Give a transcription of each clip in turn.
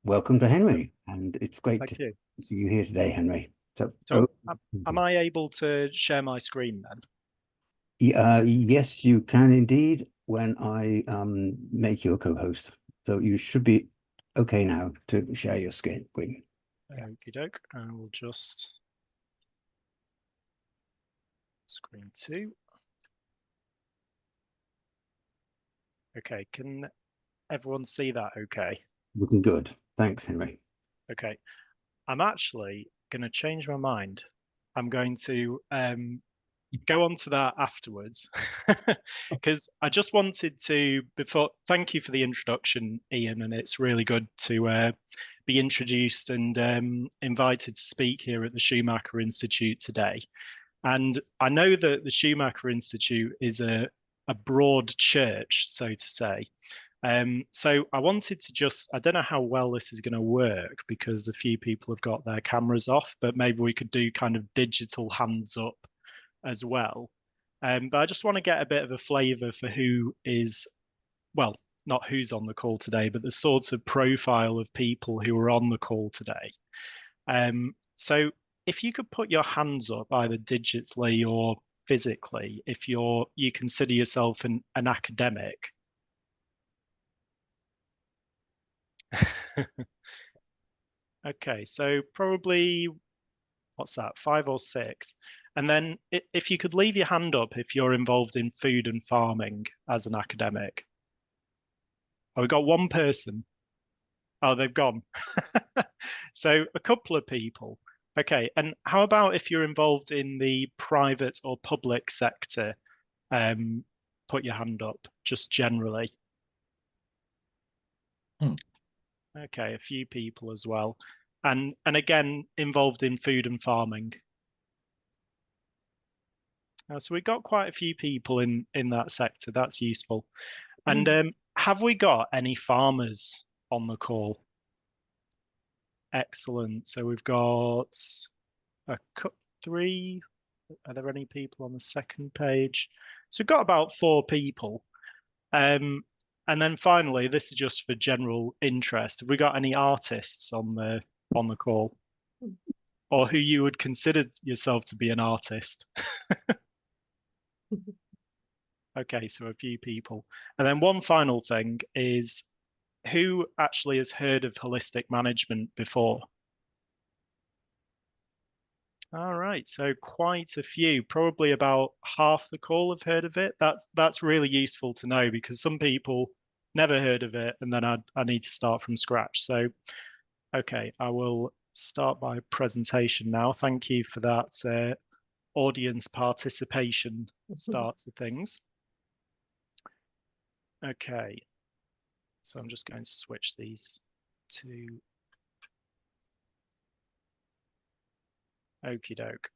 Welcome to Hello. Henry, and it's great Thank to you. see you here today, Henry. So, So, am I able to share my screen then? yes, you can indeed when I make you a co-host. So you should be okay now to share your screen. Yeah. Okie doke. I will just screen two. Okay, can everyone see that okay? Looking good. Thanks, Henry. Okay. I'm actually going to change my mind. I'm going to go on to that afterwards because I just wanted to before thank you for the introduction, Ian, and it's really good to be introduced and invited to speak here at the Schumacher Institute today. And I know that the Schumacher Institute is a broad church, so to say. So I wanted to I don't know how well this is going to work because a few people have got their cameras off, but maybe we could do kind of digital hands up as well. But I just want to get a bit of a flavour for who is, well, not who's on the call today, but the sort of profile of people who are on the call today. So if you could put your hands up either digitally or physically, if you consider yourself an academic. Okay, so probably what's that, five or six? And then if you could leave your hand up if you're involved in food and farming as an academic. Oh, we got one person. Oh, they've gone. So a couple of people. Okay, and how about if you're involved in the private or public sector? Um, put your hand up, just generally. Hmm. Okay, a few people as well. And again, involved in food and farming. So we got quite a few people in that sector. That's useful. And have we got any farmers on the call? Excellent. So we've got a three. Are there any people on the second page? So we've got about four people. And then finally, this is just for general interest. Have we got any artists on the call, or who you would consider yourself to be an artist? Okay, so a few people. And then one final thing is who actually has heard of holistic management before? All right, so quite a few, probably about half the call have heard of it. That's really useful to know because some people never heard of it, and then I need to start from scratch. So, okay, I will start my presentation now. Thank you for that audience participation start to things. Okay, so I'm just going to switch these to okie doke.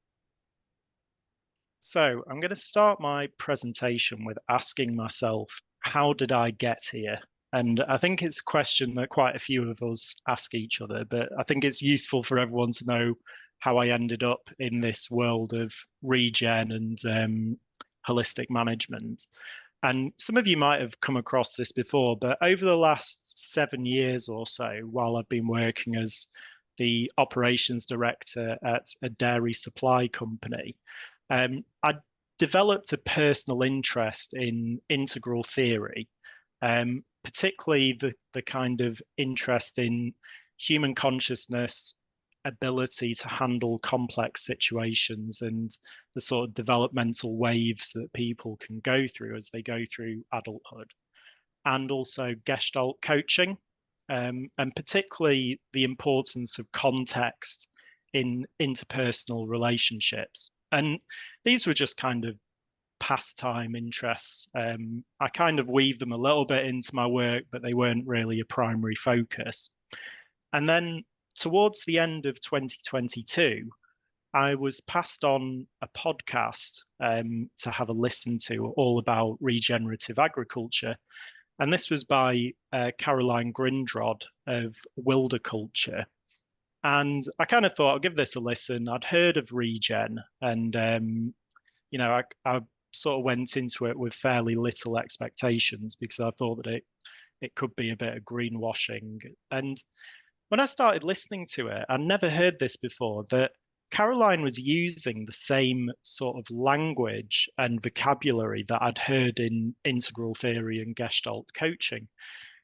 So I'm going to start my presentation with asking myself, how did I get here? And I think it's a question that quite a few of us ask each other, but I think it's useful for everyone to know how I ended up in this world of regen and holistic management. And some of you might have come across this before, but over the last 7 years or so, while I've been working as the operations director at a dairy supply company, I developed a personal interest in integral theory, particularly the kind of interest in human consciousness, ability to handle complex situations, and the sort of developmental waves that people can go through as they go through adulthood, and also Gestalt coaching, and particularly the importance of context in interpersonal relationships. And these were just kind of pastime interests. I kind of weave them a little bit into my work, but they weren't really a primary focus. And then towards the end of 2022, I was passed on a podcast to have a listen to all about regenerative agriculture. And this was by Caroline Grindrod of Wilderculture. And I kind of thought I'll give this a listen. I'd heard of regen, and I sort of went into it with fairly little expectations because I thought that it could be a bit of greenwashing. And when I started listening to it, I'd never heard this before, that Caroline was using the same sort of language and vocabulary that I'd heard in integral theory and Gestalt coaching.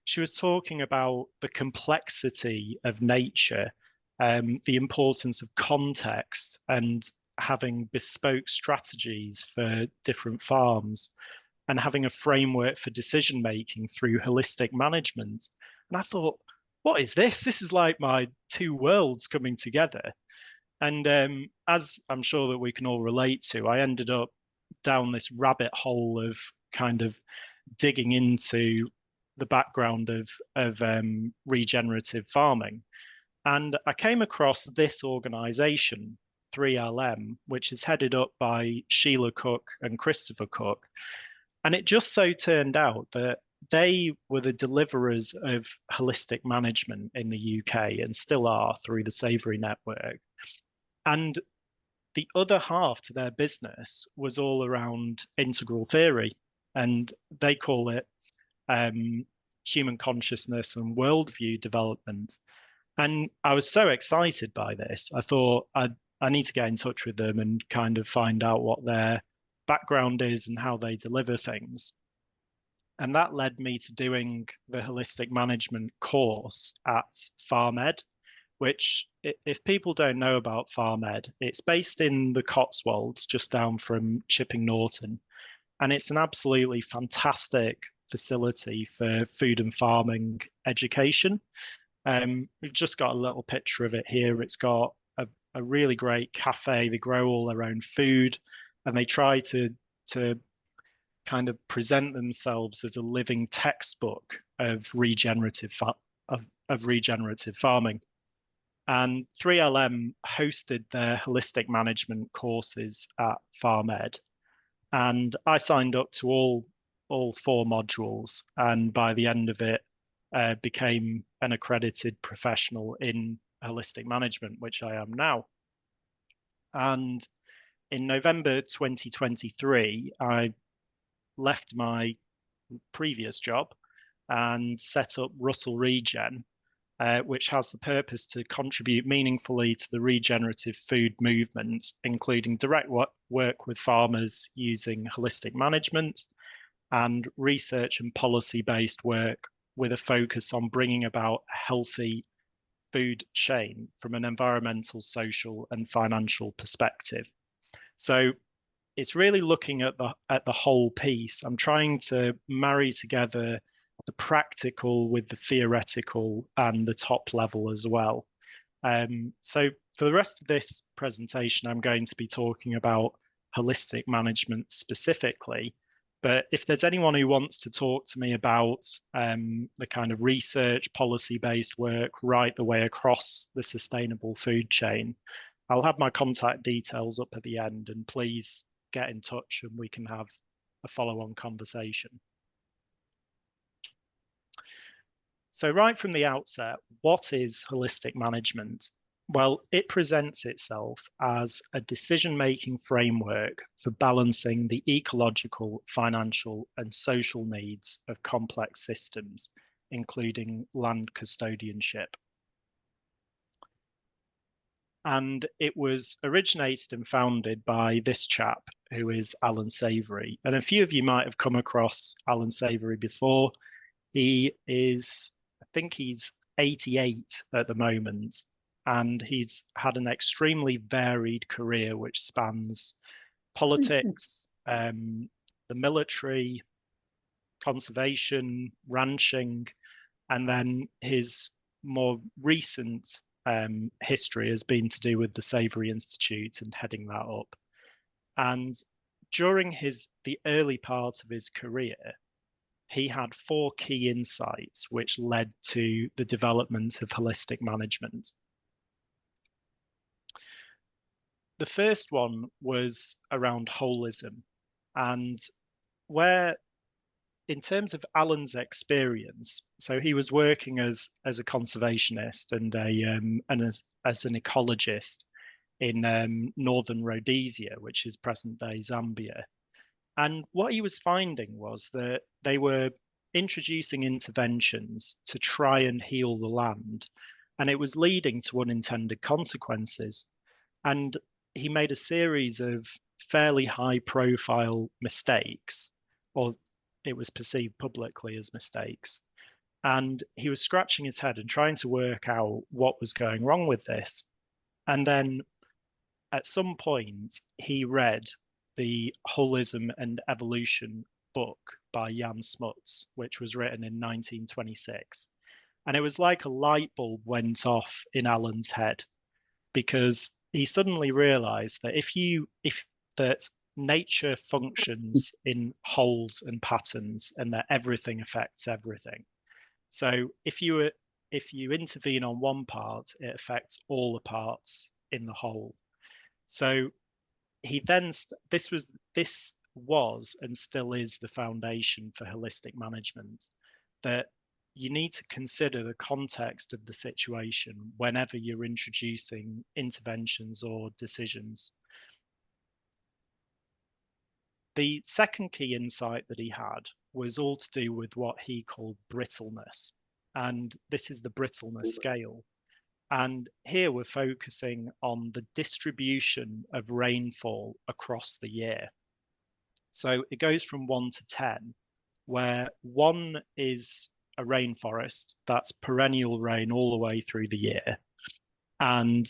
She was talking about the complexity of nature, the importance of context, and having bespoke strategies for different farms, and having a framework for decision making through holistic management. And I thought, what is this? This is like my two worlds coming together. And as I'm sure that we can all relate to, I ended up down this rabbit hole of kind of digging into the background of regenerative farming. And I came across this organization, 3LM, which is headed up by Sheila Cook and Christopher Cook. And it just so turned out that they were the deliverers of holistic management in the UK and still are through the Savory Network. And the other half to their business was all around integral theory. And they call it human consciousness and worldview development. And I was so excited by this. I thought I need to get in touch with them and kind of find out what their background is and how they deliver things. And that led me to doing the holistic management course at FarmEd, which, if people don't know about FarmEd, it's based in the Cotswolds, just down from Chipping Norton. And it's an absolutely fantastic facility for food and farming education. We've just got a little picture of it here. It's got a really great cafe. They grow all their own food, and they try to kind of present themselves as a living textbook of regenerative farming. And 3LM hosted their holistic management courses at FarmEd, and I signed up to all 4 modules, and by the end of it, became an accredited professional in holistic management, which I am now. And in November 2023, I left my previous job and set up Russell Regen, which has the purpose to contribute meaningfully to the regenerative food movement, including direct work with farmers using holistic management and research and policy-based work with a focus on bringing about a healthy food chain from an environmental, social, and financial perspective. So it's really looking at the whole piece. I'm trying to marry together the practical with the theoretical and the top level as well. So for the rest of this presentation, I'm going to be talking about holistic management specifically. But if there's anyone who wants to talk to me about the kind of research, policy-based work right the way across the sustainable food chain, I'll have my contact details up at the end, and please get in touch and we can have a follow-on conversation. So right from the outset, what is holistic management? Well, it presents itself as a decision-making framework for balancing the ecological, financial, and social needs of complex systems, including land custodianship. And it was originated and founded by this chap, who is Alan Savory. And a few of you might have come across Alan Savory before. He is, I think he's 88 at the moment, and he's had an extremely varied career which spans politics, the military, conservation, ranching, and then his more recent history has been to do with the Savory Institute and heading that up. And during the early part of his career, he had 4 key insights which led to the development of holistic management. The first one was around holism, and where, in terms of Alan's experience, so he was working as a conservationist and as an ecologist in northern Rhodesia, which is present-day Zambia. And what he was finding was that they were introducing interventions to try and heal the land, and it was leading to unintended consequences. And he made a series of fairly high profile mistakes, or it was perceived publicly as mistakes. And he was scratching his head and trying to work out what was going wrong with this. And then at some point, he read the Holism and Evolution book by Jan Smuts, which was written in 1926. And it was like a light bulb went off in Alan's head, because he suddenly realized that if that nature functions in wholes and patterns, and that everything affects everything. So if you intervene on one part, it affects all the parts in the whole. So he then this was and still is the foundation for holistic management, that you need to consider the context of the situation whenever you're introducing interventions or decisions. The second key insight that he had was all to do with what he called brittleness. And this is the brittleness scale. And here we're focusing on the distribution of rainfall across the year. So it goes from 1 to 10, where 1 is a rainforest, that's perennial rain all the way through the year. And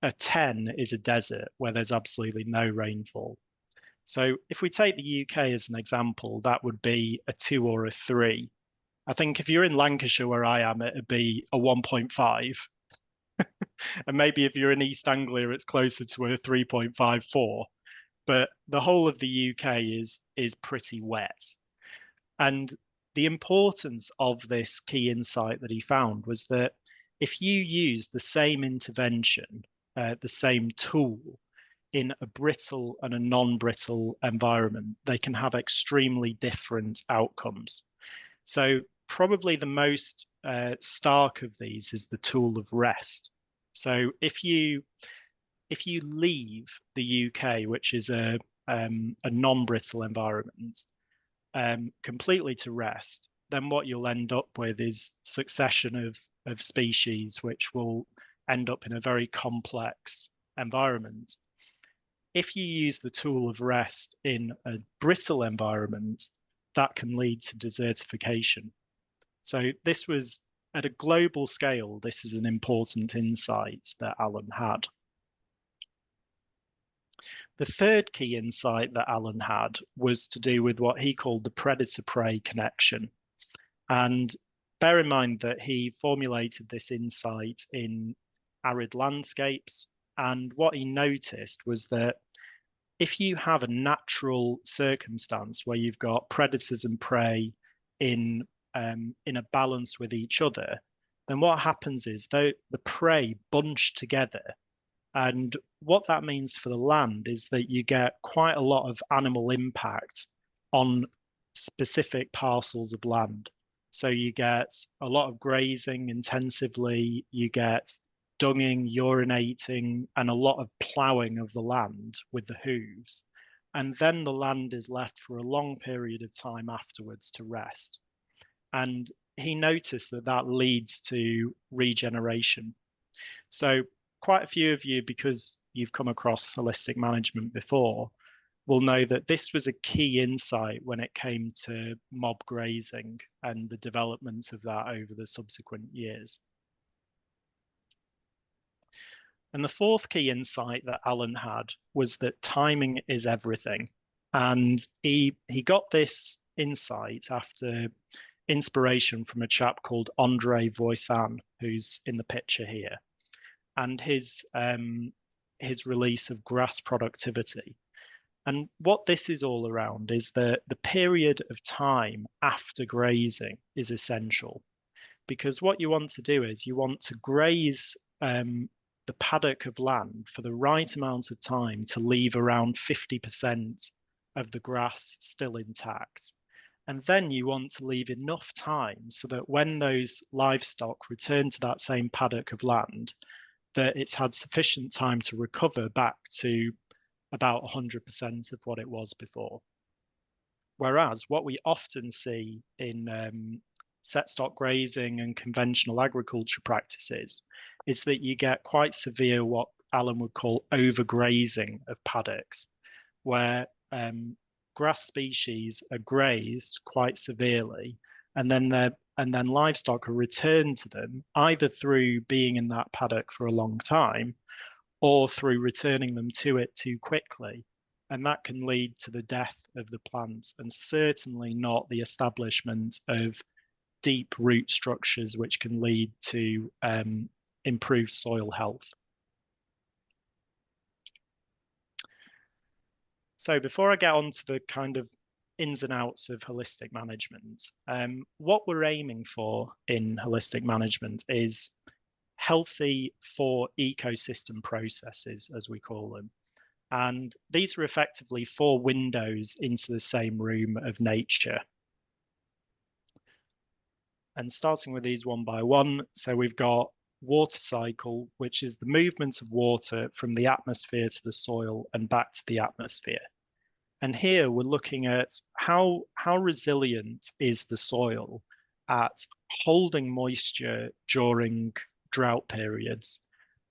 a 10 is a desert where there's absolutely no rainfall. So if we take the UK as an example, that would be a 2 or a 3. I think if you're in Lancashire where I am, it'd be a 1.5. And maybe if you're in East Anglia, it's closer to a 3.54. But the whole of the UK is pretty wet. And the importance of this key insight that he found was that if you use the same intervention, the same tool in a brittle and a non-brittle environment, they can have extremely different outcomes. So probably the most stark of these is the tool of rest. So if you leave the UK, which is a non-brittle environment, completely to rest, then what you'll end up with is succession of species which will end up in a very complex environment. If you use the tool of rest in a brittle environment, that can lead to desertification. So this was, at a global scale, this is an important insight that Alan had. The third key insight that Alan had was to do with what he called the predator-prey connection. And bear in mind that he formulated this insight in arid landscapes. And what he noticed was that if you have a natural circumstance where you've got predators and prey in a balance with each other, then what happens is the prey bunch together. And what that means for the land is that you get quite a lot of animal impact on specific parcels of land. So you get a lot of grazing intensively, you get dunging, urinating, and a lot of ploughing of the land with the hooves. And then the land is left for a long period of time afterwards to rest. And he noticed that that leads to regeneration. So quite a few of you, because you've come across holistic management before, will know that this was a key insight when it came to mob grazing and the development of that over the subsequent years. And the fourth key insight that Alan had was that timing is everything. And he got this insight after inspiration from a chap called Andre Voisin, who's in the picture here, and his release of Grass Productivity. And what this is all around is that the period of time after grazing is essential, because what you want to do is you want to graze the paddock of land for the right amount of time to leave around 50% of the grass still intact. And then you want to leave enough time so that when those livestock return to that same paddock of land, that it's had sufficient time to recover back to about 100% of what it was before. Whereas what we often see in set stock grazing and conventional agriculture practices is that you get quite severe, what Alan would call overgrazing of paddocks, where grass species are grazed quite severely, and then livestock are returned to them either through being in that paddock for a long time or through returning them to it too quickly. And that can lead to the death of the plants, and certainly not the establishment of deep root structures, which can lead to improved soil health. So before I get on to the kind of ins and outs of holistic management, what we're aiming for in holistic management is healthy 4 ecosystem processes, as we call them. And these are effectively 4 windows into the same room of nature. And starting with these one by one, so we've got water cycle, which is the movement of water from the atmosphere to the soil and back to the atmosphere. And here we're looking at how resilient is the soil at holding moisture during drought periods,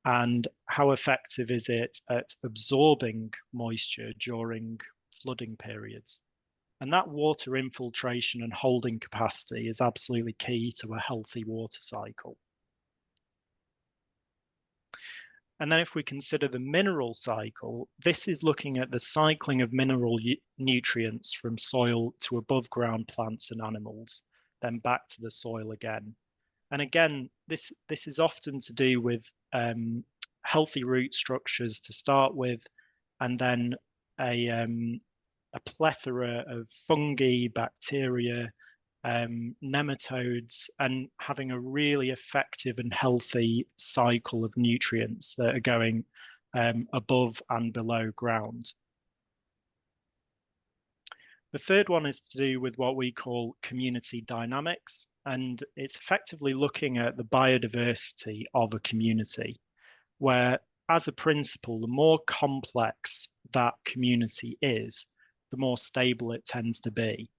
and how effective is it at absorbing moisture during flooding periods. And that water infiltration and holding capacity is absolutely key to a healthy water cycle. And then if we consider the mineral cycle, this is looking at the cycling of mineral nutrients from soil to above ground plants and animals, then back to the soil again. And again, this is often to do with healthy root structures to start with, and then a plethora of fungi, bacteria, nematodes, and having a really effective and healthy cycle of nutrients that are going above and below ground. The third one is to do with what we call community dynamics, and it's effectively looking at the biodiversity of a community, where, as a principle, the more complex that community is, the more stable it tends to be.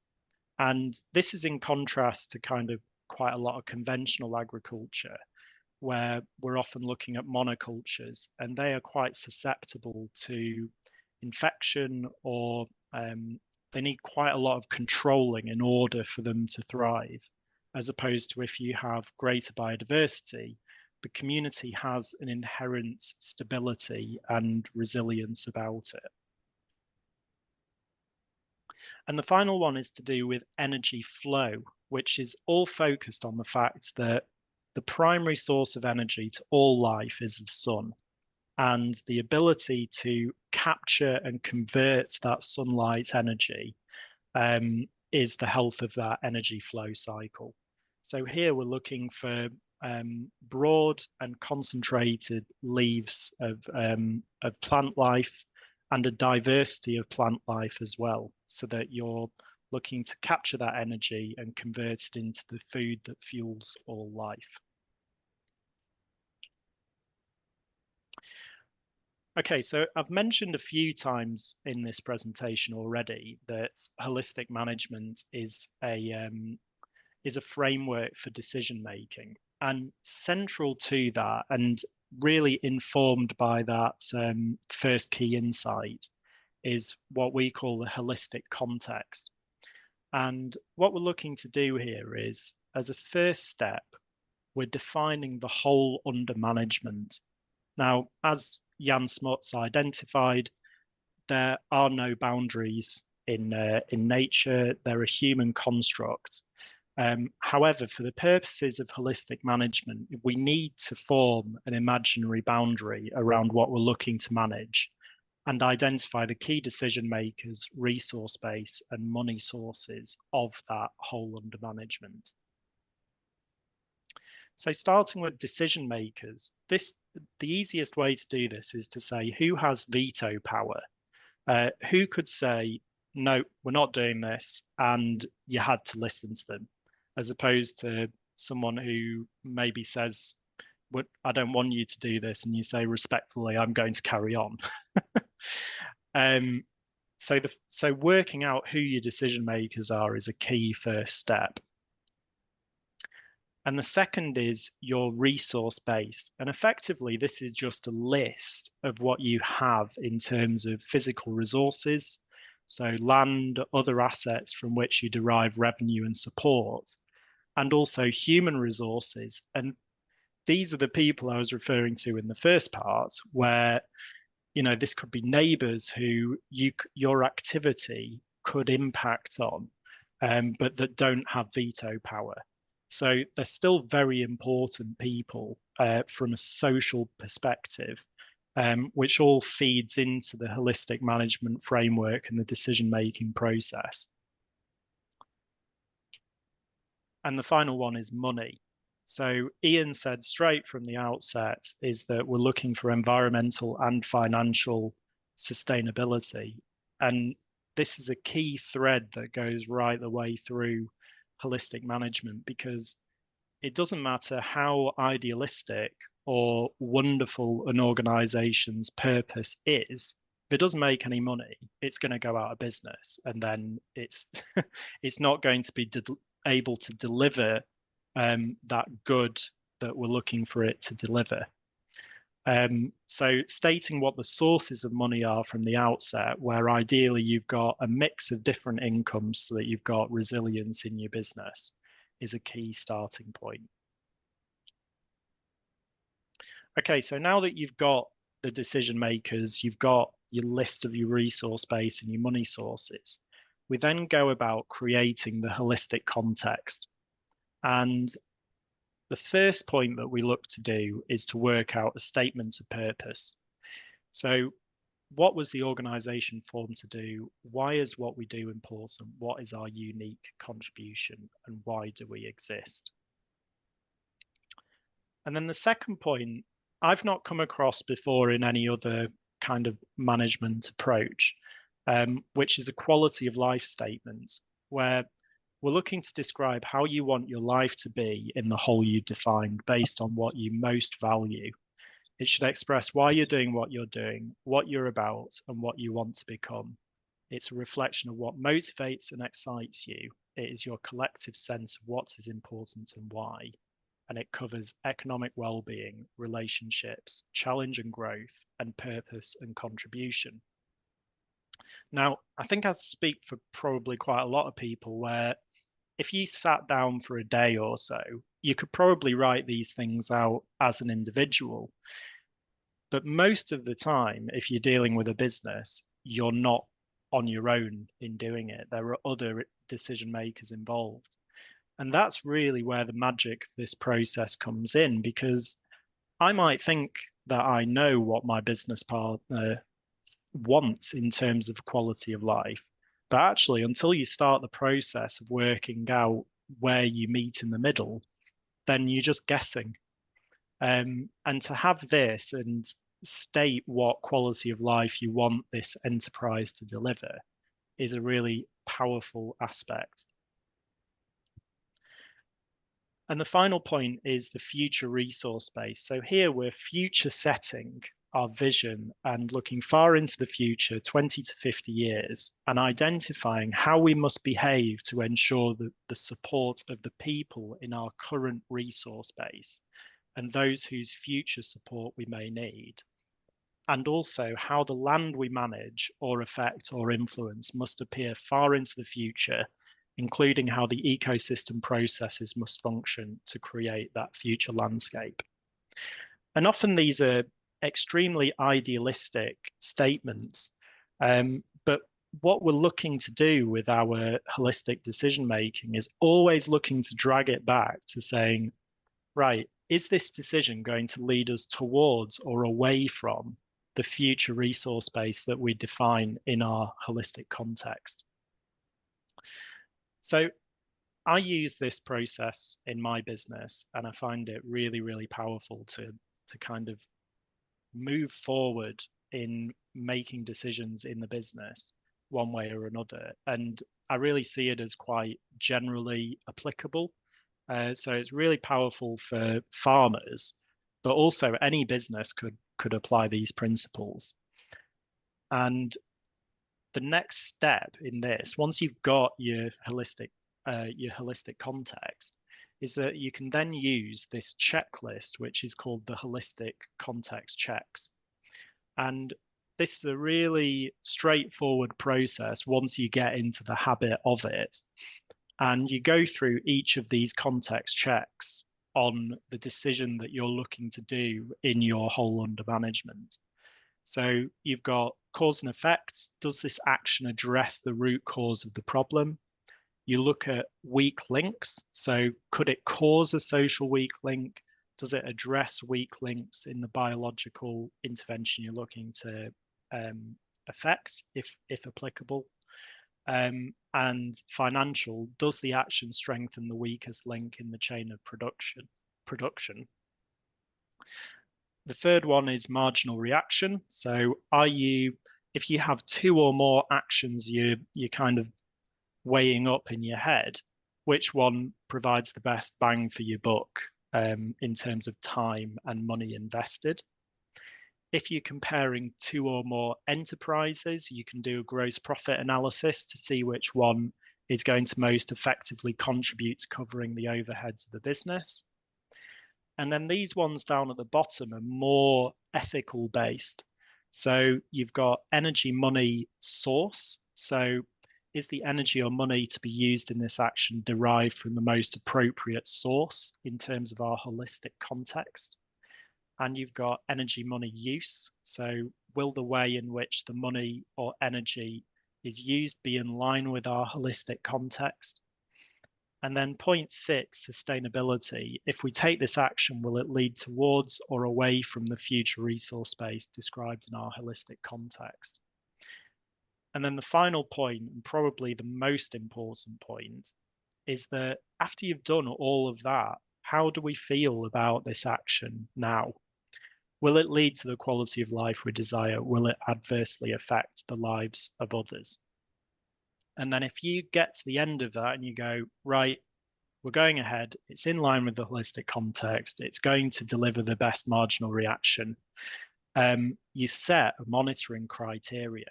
And this is in contrast to kind of quite a lot of conventional agriculture, where we're often looking at monocultures, and they are quite susceptible to infection, or they need quite a lot of controlling in order for them to thrive, as opposed to if you have greater biodiversity, the community has an inherent stability and resilience about it. And the final one is to do with energy flow, which is all focused on the fact that the primary source of energy to all life is the sun, and the ability to capture and convert that sunlight energy is the health of that energy flow cycle. So here we're looking for broad and concentrated leaves of plant life, and a diversity of plant life as well, so that you're looking to capture that energy and convert it into the food that fuels all life. Okay, so I've mentioned a few times in this presentation already that holistic management is a framework for decision making, and central to that, and really informed by that first key insight, is what we call the holistic context. And what we're looking to do here is, as a first step, we're defining the whole under management. Now, as Jan Smuts identified, there are no boundaries in nature. They're a human construct. However, for the purposes of holistic management, we need to form an imaginary boundary around what we're looking to manage, and identify the key decision makers, resource base, and money sources of that whole under management. So starting with decision makers, the easiest way to do this is to say who has veto power, who could say, no, we're not doing this, and you had to listen to them, as opposed to someone who maybe says, I don't want you to do this, and you say respectfully, I'm going to carry on. So working out who your decision makers are is a key first step. And the second is your resource base. And effectively, this is just a list of what you have in terms of physical resources. So land, other assets from which you derive revenue and support, and also human resources. And these are the people I was referring to in the first part, where, this could be neighbors who your activity could impact on, but that don't have veto power. So they're still very important people from a social perspective, which all feeds into the holistic management framework and the decision-making process. And the final one is money. So Ian said straight from the outset is that we're looking for environmental and financial sustainability. And this is a key thread that goes right the way through holistic management, because it doesn't matter how idealistic or wonderful an organization's purpose is. If it doesn't make any money, it's going to go out of business, and then it's it's not going to be able to deliver that good that we're looking for it to deliver. So stating what the sources of money are from the outset, where ideally you've got a mix of different incomes so that you've got resilience in your business, is a key starting point. Okay, so now that you've got the decision makers, you've got your list of your resource base and your money sources, we then go about creating the holistic context. And the first point that we look to do is to work out a statement of purpose. So what was the organization formed to do? Why is what we do important? What is our unique contribution? And why do we exist? And then the second point, I've not come across before in any other kind of management approach, which is a quality of life statement, where we're looking to describe how you want your life to be in the whole you defined based on what you most value. It should express why you're doing what you're doing, what you're about, and what you want to become. It's a reflection of what motivates and excites you. It is your collective sense of what is important and why. And it covers economic well-being, relationships, challenge and growth, and purpose and contribution. Now, I think I speak for probably quite a lot of people where if you sat down for a day or so, you could probably write these things out as an individual. But most of the time, if you're dealing with a business, you're not on your own in doing it. There are other decision makers involved. And that's really where the magic of this process comes in, because I might think that I know what my business partner wants in terms of quality of life. But actually, until you start the process of working out where you meet in the middle, then you're just guessing. And to have this and state what quality of life you want this enterprise to deliver is a really powerful aspect. And the final point is the future resource base. So here we're future setting our vision and looking far into the future, 20 to 50 years, and identifying how we must behave to ensure that the support of the people in our current resource base and those whose future support we may need. And also how the land we manage or affect or influence must appear far into the future, including how the ecosystem processes must function to create that future landscape. And often these are extremely idealistic statements, but what we're looking to do with our holistic decision making is always looking to drag it back to saying, right, is this decision going to lead us towards or away from the future resource base that we define in our holistic context? So I use this process in my business, and I find it really, really powerful to kind of move forward in making decisions in the business one way or another. And I really see it as quite generally applicable. So it's really powerful for farmers, but also any business could apply these principles. And the next step in this, once you've got your holistic context, is that you can then use this checklist, which is called the holistic context checks. And this is a really straightforward process once you get into the habit of it. And you go through each of these context checks on the decision that you're looking to do in your whole under management. So you've got cause and effects. Does this action address the root cause of the problem? You look at weak links. So could it cause a social weak link? Does it address weak links in the biological intervention you're looking to affect, if applicable? And financial, does the action strengthen the weakest link in the chain of production? The third one is marginal reaction. So if you have two or more actions you're kind of weighing up in your head, which one provides the best bang for your buck in terms of time and money invested? If you're comparing two or more enterprises, you can do a gross profit analysis to see which one is going to most effectively contribute to covering the overheads of the business. And then these ones down at the bottom are more ethical based. So you've got energy, money, source. So is the energy or money to be used in this action derived from the most appropriate source in terms of our holistic context? And you've got energy, money, use. So will the way in which the money or energy is used be in line with our holistic context? And then point 6, sustainability. If we take this action, will it lead towards or away from the future resource base described in our holistic context? And then the final point, and probably the most important point, is that after you've done all of that, how do we feel about this action now? Will it lead to the quality of life we desire? Will it adversely affect the lives of others? And then if you get to the end of that and you go, right, we're going ahead, it's in line with the holistic context, it's going to deliver the best marginal reaction, you set a monitoring criteria.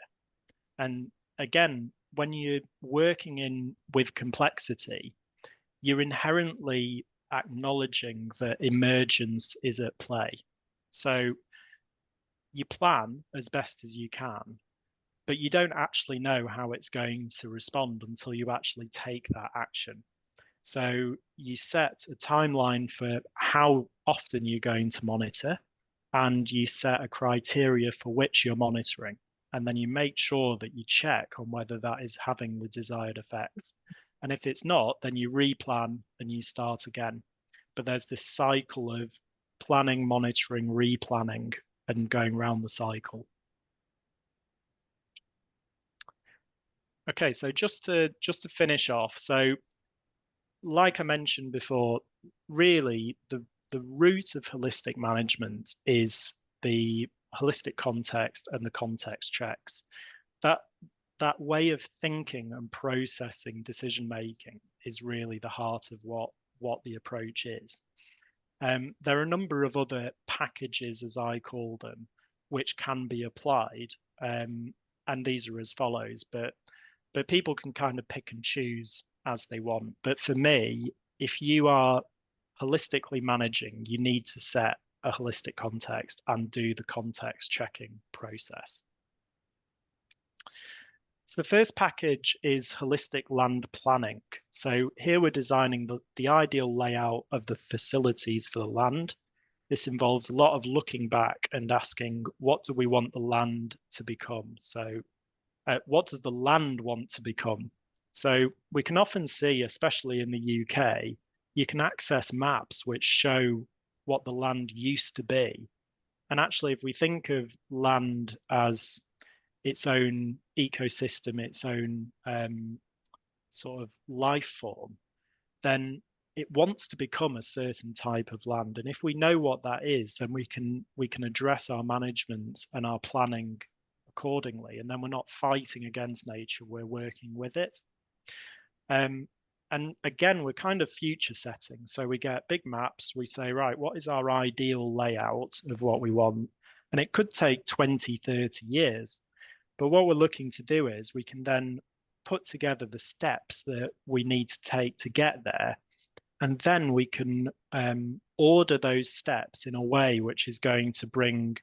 And again, when you're working with complexity, you're inherently acknowledging that emergence is at play. So you plan as best as you can, but you don't actually know how it's going to respond until you actually take that action. So you set a timeline for how often you're going to monitor, and you set a criteria for which you're monitoring. And then you make sure that you check on whether that is having the desired effect. And if it's not, then you replan and you start again. But there's this cycle of planning, monitoring, replanning, and going around the cycle. Okay, so just to finish off, so like I mentioned before, really the root of holistic management is the holistic context and the context checks. That way of thinking and processing decision making is really the heart of what the approach is. There are a number of other packages, as I call them, which can be applied, and these are as follows. But people can kind of pick and choose as they want. But for me, if you are holistically managing, you need to set a holistic context and do the context checking process. So the first package is holistic land planning. So here we're designing the ideal layout of the facilities for the land. This involves a lot of looking back and asking, what do we want the land to become? So what does the land want to become? So we can often see, especially in the UK, you can access maps which show what the land used to be. And actually, if we think of land as its own ecosystem, its own sort of life form, then it wants to become a certain type of land. And if we know what that is, then we can address our management and our planning accordingly. And then we're not fighting against nature, we're working with it. And again, we're kind of future setting. So we get big maps, we say, right, what is our ideal layout of what we want? And it could take 20, 30 years. But what we're looking to do is we can then put together the steps that we need to take to get there. And then we can order those steps in a way which is going to bring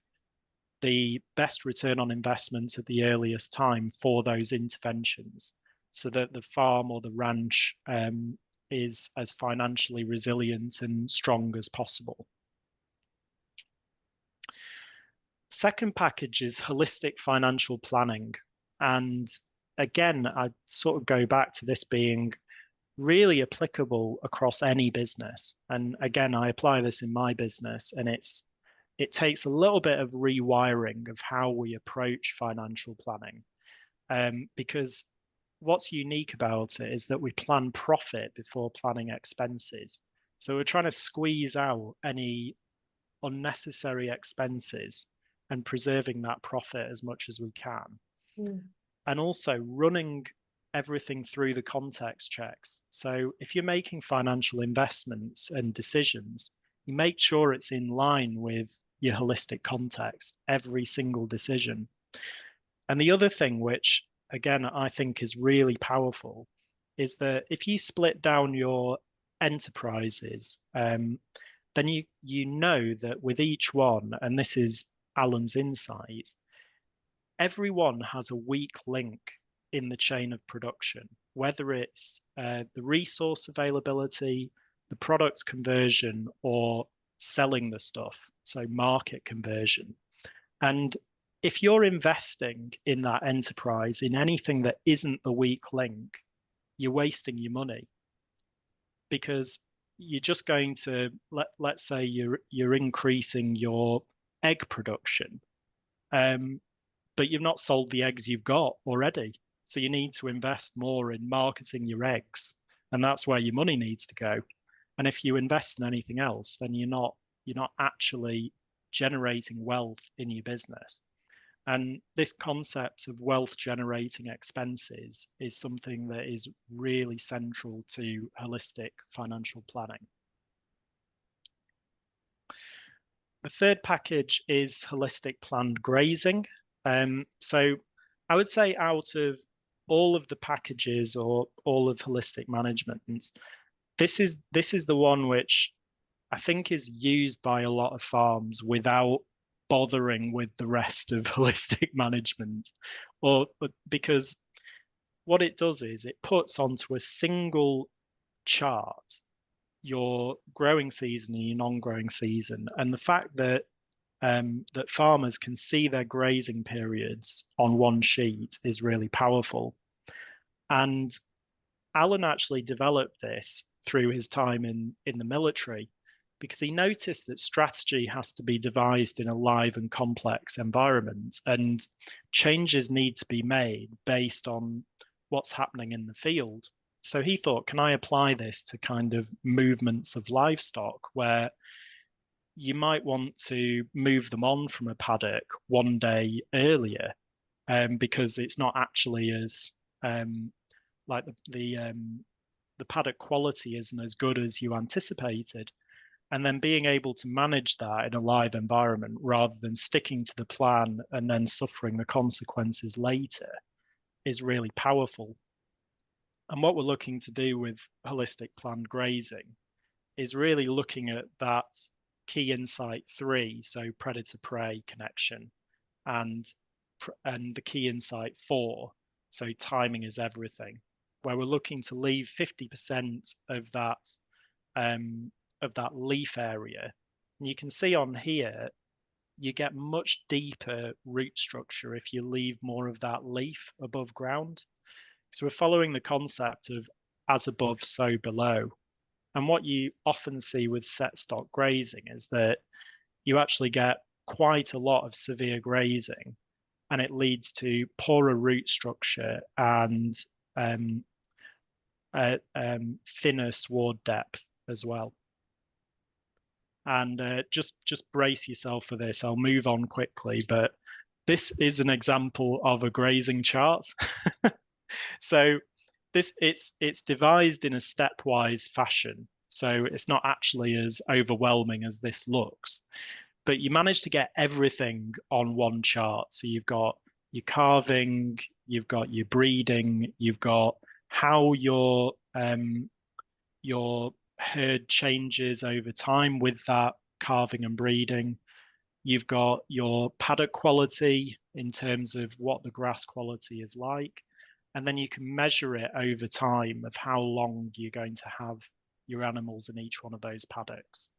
the best return on investment at the earliest time for those interventions, so that the farm or the ranch is as financially resilient and strong as possible. Second package is holistic financial planning. And again, I sort of go back to this being really applicable across any business. And again, I apply this in my business, and it takes a little bit of rewiring of how we approach financial planning. Because what's unique about it is that we plan profit before planning expenses. So we're trying to squeeze out any unnecessary expenses and preserving that profit as much as we can. And also running everything through the context checks. So if you're making financial investments and decisions, you make sure it's in line with your holistic context, every single decision. And the other thing, which again, I think is really powerful, is that if you split down your enterprises, then you know that with each one, and this is Alan's insight, everyone has a weak link in the chain of production, whether it's the resource availability, the product conversion, or selling the stuff, so market conversion. And if you're investing in that enterprise in anything that isn't the weak link, you're wasting your money, because you're just going to let's say you're increasing your egg production, but you've not sold the eggs you've got already. So you need to invest more in marketing your eggs, and that's where your money needs to go. And if you invest in anything else, then you're not actually generating wealth in your business. And this concept of wealth generating expenses is something that is really central to holistic financial planning. The third package is holistic planned grazing. So I would say out of all of the packages or all of holistic management, this is the one which I think is used by a lot of farms without bothering with the rest of holistic management, or because what it does is it puts onto a single chart your growing season and your non-growing season, and the fact that that farmers can see their grazing periods on one sheet is really powerful. And Alan actually developed this through his time in the military, because he noticed that strategy has to be devised in a live and complex environment, and changes need to be made based on what's happening in the field. So he thought, can I apply this to kind of movements of livestock where you might want to move them on from a paddock one day earlier, because it's not actually as like the paddock quality isn't as good as you anticipated. And then being able to manage that in a live environment rather than sticking to the plan and then suffering the consequences later is really powerful. And what we're looking to do with holistic planned grazing is really looking at that key insight 3, so predator-prey connection, and the key insight 4, so timing is everything, where we're looking to leave 50% of that leaf area. And you can see on here, you get much deeper root structure if you leave more of that leaf above ground. So we're following the concept of as above, so below. And what you often see with set stock grazing is that you actually get quite a lot of severe grazing, and it leads to poorer root structure and thinner sward depth as well. And just brace yourself for this. I'll move on quickly, but this is an example of a grazing chart. So it's devised in a stepwise fashion, so it's not actually as overwhelming as this looks, but you manage to get everything on one chart. So you've got your calving, you've got your breeding, you've got how your herd changes over time with that calving and breeding. You've got your paddock quality in terms of what the grass quality is like. And then you can measure it over time of how long you're going to have your animals in each one of those paddocks.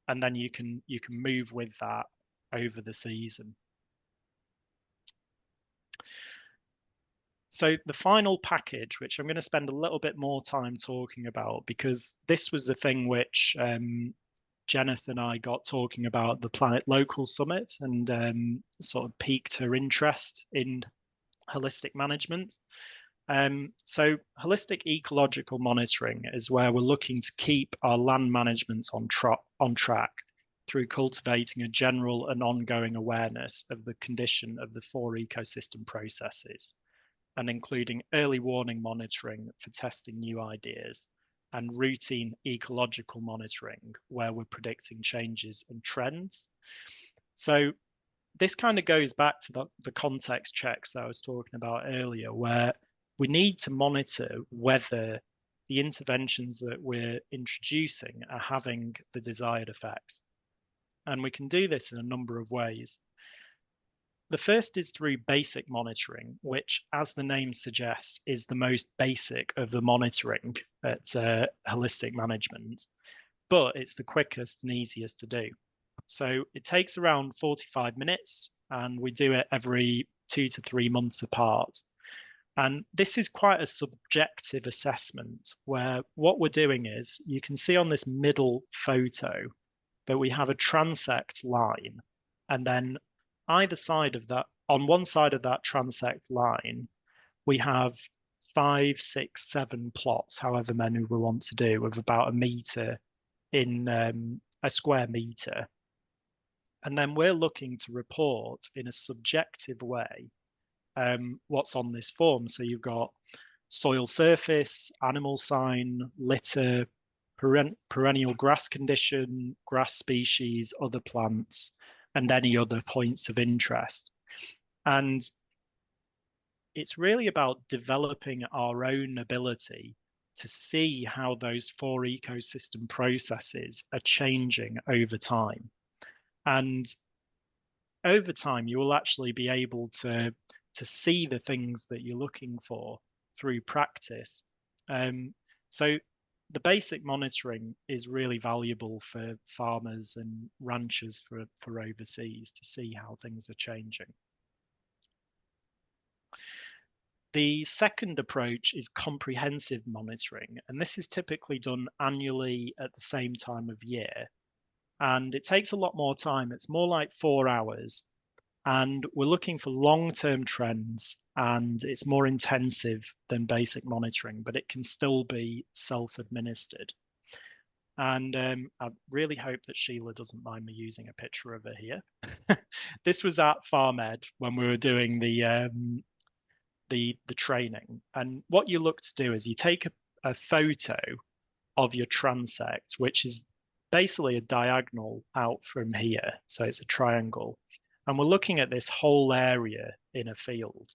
And then you can move with that over the season. So the final package, which I'm going to spend a little bit more time talking about, because this was the thing which Jeneth and I got talking about the Planet Local Summit and sort of piqued her interest in holistic management. So holistic ecological monitoring is where we're looking to keep our land management on track through cultivating a general and ongoing awareness of the condition of the 4 ecosystem processes, and including early warning monitoring for testing new ideas and routine ecological monitoring where we're predicting changes and trends. So this kind of goes back to the context checks that I was talking about earlier, where we need to monitor whether the interventions that we're introducing are having the desired effects. And we can do this in a number of ways. The first is through basic monitoring, which, as the name suggests, is the most basic of the monitoring at holistic management, but it's the quickest and easiest to do. So it takes around 45 minutes and we do it every 2 to 3 months apart. And this is quite a subjective assessment where what we're doing is, you can see on this middle photo that we have a transect line, and then either side of that, on one side of that transect line, we have 5, 6, 7 plots, however many we want to do, of about a meter in a square meter. And then we're looking to report in a subjective way what's on this form. So you've got soil surface, animal sign, litter, perennial grass condition, grass species, other plants, and any other points of interest. And it's really about developing our own ability to see how those 4 ecosystem processes are changing over time. And over time, you will actually be able to see the things that you're looking for through practice. So the basic monitoring is really valuable for farmers and ranchers for overseas to see how things are changing. The second approach is comprehensive monitoring, and this is typically done annually at the same time of year. And it takes a lot more time. It's more like 4 hours. And we're looking for long-term trends, and it's more intensive than basic monitoring, but it can still be self-administered. And I really hope that Sheila doesn't mind me using a picture of her here. This was at Farm Ed when we were doing the training. And what you look to do is you take a photo of your transect, which is basically a diagonal out from here. So it's a triangle. And we're looking at this whole area in a field.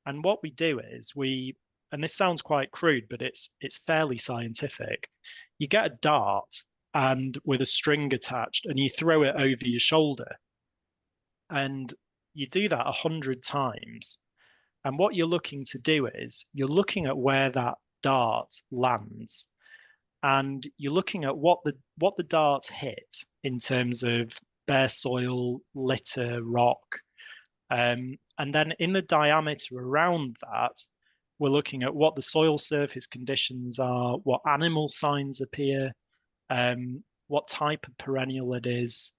And what we do is and this sounds quite crude, but it's fairly scientific. You get a dart and with a string attached, and you throw it over your shoulder. And you do that 100 times. And what you're looking to do is you're looking at where that dart lands. And you're looking at what the darts hit in terms of bare soil, litter, rock. And then in the diameter around that, we're looking at what the soil surface conditions are, what animal signs appear, what type of perennial it is,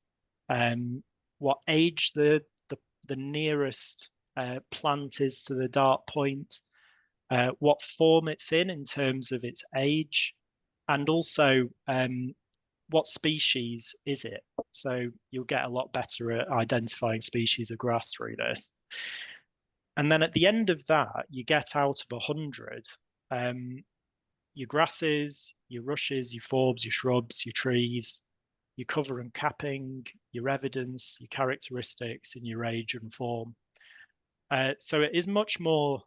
what age the nearest plant is to the dart point, what form it's in terms of its age, and also what species is it? So you'll get a lot better at identifying species of grass through this. And then at the end of that, you get out of 100 your grasses, your rushes, your forbs, your shrubs, your trees, your cover and capping, your evidence, your characteristics, and your age and form. So it is much more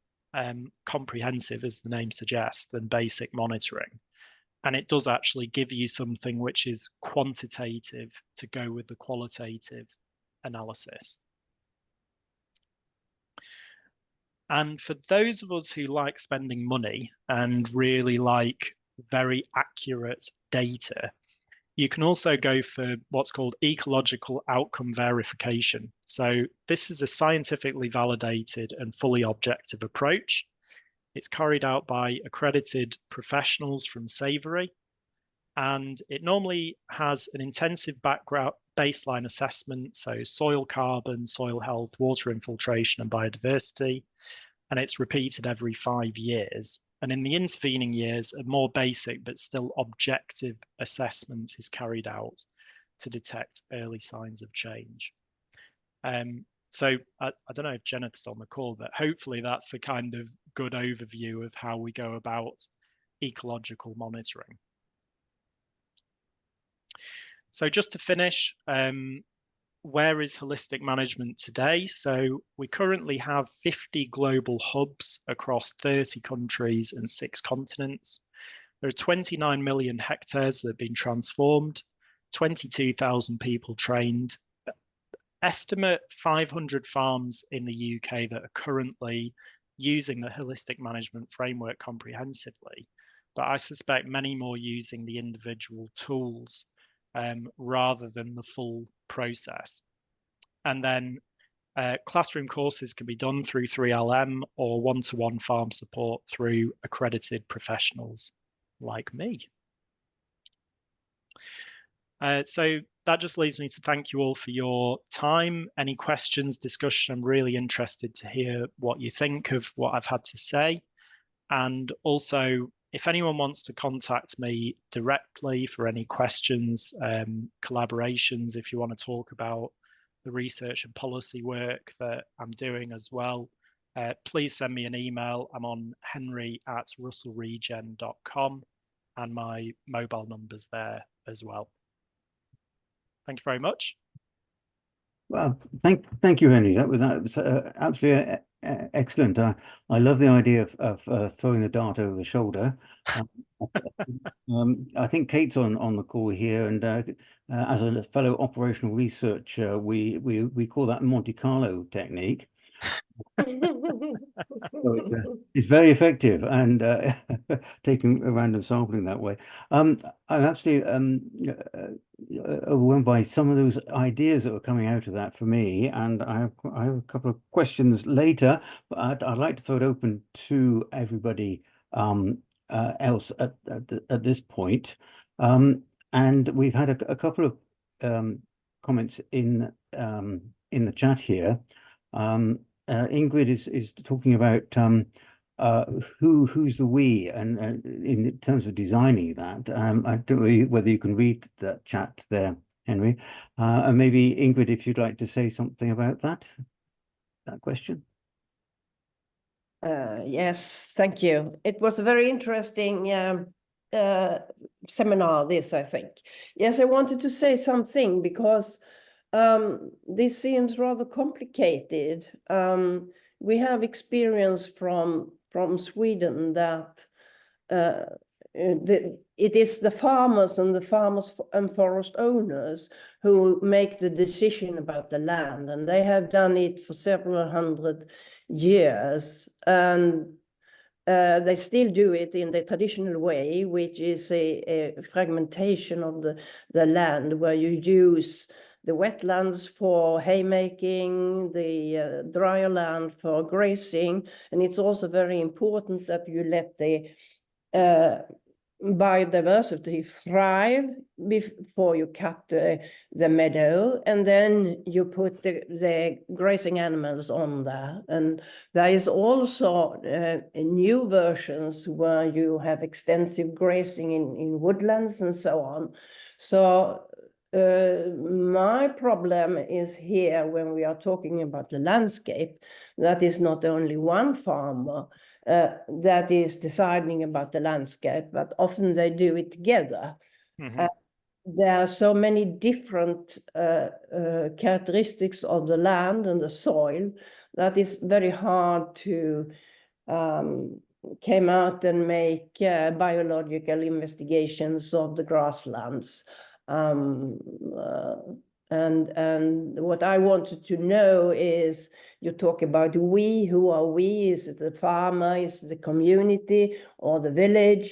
comprehensive, as the name suggests, than basic monitoring. And it does actually give you something which is quantitative to go with the qualitative analysis. And for those of us who like spending money and really like very accurate data, you can also go for what's called ecological outcome verification. So this is a scientifically validated and fully objective approach. It's carried out by accredited professionals from Savory, and it normally has an intensive background baseline assessment, so soil carbon, soil health, water infiltration, and biodiversity, and it's repeated every 5 years. And in the intervening years, a more basic but still objective assessment is carried out to detect early signs of change. So I don't know if Jennifer's on the call, but hopefully that's a kind of good overview of how we go about ecological monitoring. So just to finish, where is holistic management today? So we currently have 50 global hubs across 30 countries and 6 continents. There are 29 million hectares that have been transformed, 22,000 people trained, estimate 500 farms in the UK that are currently using the holistic management framework comprehensively, but I suspect many more using the individual tools rather than the full process. And then classroom courses can be done through 3LM or one-to-one farm support through accredited professionals like me. So that just leaves me to thank you all for your time. Any questions, discussion? I'm really interested to hear what you think of what I've had to say. And also, if anyone wants to contact me directly for any questions, collaborations, if you want to talk about the research and policy work that I'm doing as well, please send me an email. I'm on henry@russellregen.com, and my mobile number's there as well. Thank you very much. Well, thank you, Henry. That was absolutely excellent. I love the idea of throwing the dart over the shoulder. I think Kate's on the call here, and as a fellow operational researcher, we call that Monte Carlo technique. So it's very effective, and taking a random sampling that way. I'm actually overwhelmed by some of those ideas that were coming out of that for me, and I have a couple of questions later, but I'd like to throw it open to everybody else at this point. And we've had a couple of comments in the chat here. Ingrid is talking about who's the we, and in terms of designing that. I don't know whether you can read that chat there, Henry, and maybe Ingrid, if you'd like to say something about that question. Yes, thank you. It was a very interesting seminar, this, I think. Yes, I wanted to say something because this seems rather complicated. We have experience from Sweden that it is the farmers and forest owners who make the decision about the land, and they have done it for several hundred years, and they still do it in the traditional way, which is a fragmentation of the land, where you use the wetlands for haymaking, the drier land for grazing, and it's also very important that you let the biodiversity thrive before you cut the meadow, and then you put the grazing animals on there. And there is also new versions where you have extensive grazing in woodlands and so on. So my problem is here when we are talking about the landscape, that is not only one farmer that is deciding about the landscape, but often they do it together. Mm-hmm. There are so many different characteristics of the land and the soil that is very hard to came out and make biological investigations of the grasslands. And what I wanted to know is, you talk about we, who are we? Is it the farmer, is it the community, or the village?